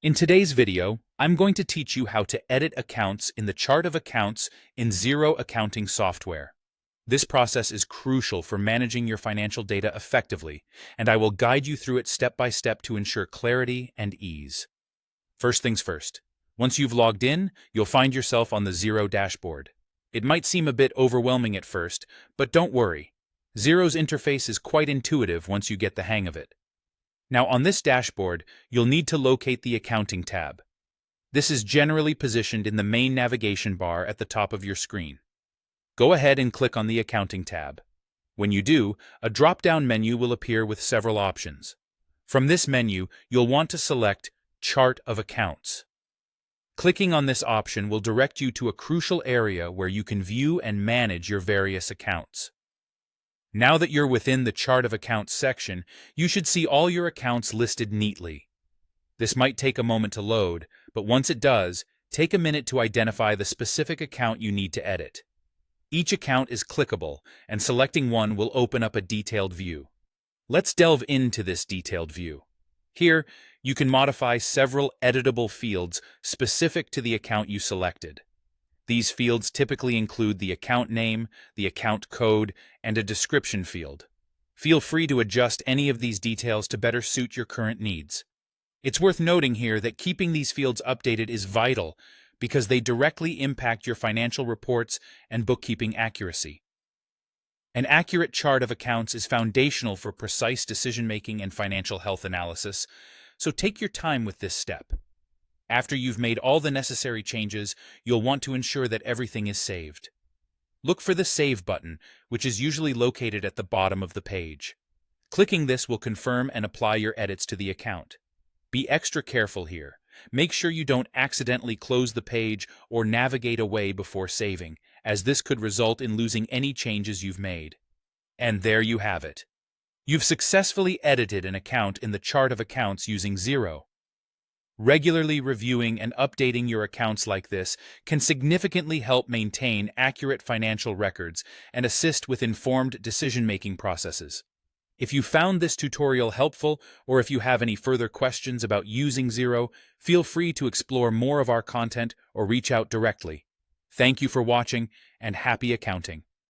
In today's video, I'm going to teach you how to edit accounts in the chart of accounts in Xero accounting software. This process is crucial for managing your financial data effectively, and I will guide you through it step by step to ensure clarity and ease. First things first, once you've logged in, you'll find yourself on the Xero dashboard. It might seem a bit overwhelming at first, but don't worry. Xero's interface is quite intuitive once you get the hang of it. Now, on this dashboard, you'll need to locate the Accounting tab. This is generally positioned in the main navigation bar at the top of your screen. Go ahead and click on the Accounting tab. When you do, a drop-down menu will appear with several options. From this menu, you'll want to select Chart of Accounts. Clicking on this option will direct you to a crucial area where you can view and manage your various accounts. Now that you're within the Chart of Accounts section, you should see all your accounts listed neatly. This might take a moment to load, but once it does, take a minute to identify the specific account you need to edit. Each account is clickable, and selecting one will open up a detailed view. Let's delve into this detailed view. Here, you can modify several editable fields specific to the account you selected. These fields typically include the account name, the account code, and a description field. Feel free to adjust any of these details to better suit your current needs. It's worth noting here that keeping these fields updated is vital because they directly impact your financial reports and bookkeeping accuracy. An accurate chart of accounts is foundational for precise decision-making and financial health analysis, so take your time with this step. After you've made all the necessary changes, you'll want to ensure that everything is saved. Look for the Save button, which is usually located at the bottom of the page. Clicking this will confirm and apply your edits to the account. Be extra careful here. Make sure you don't accidentally close the page or navigate away before saving, as this could result in losing any changes you've made. And there you have it. You've successfully edited an account in the Chart of Accounts using Xero. Regularly reviewing and updating your accounts like this can significantly help maintain accurate financial records and assist with informed decision-making processes. If you found this tutorial helpful, or if you have any further questions about using Xero, feel free to explore more of our content or reach out directly. Thank you for watching, and happy accounting!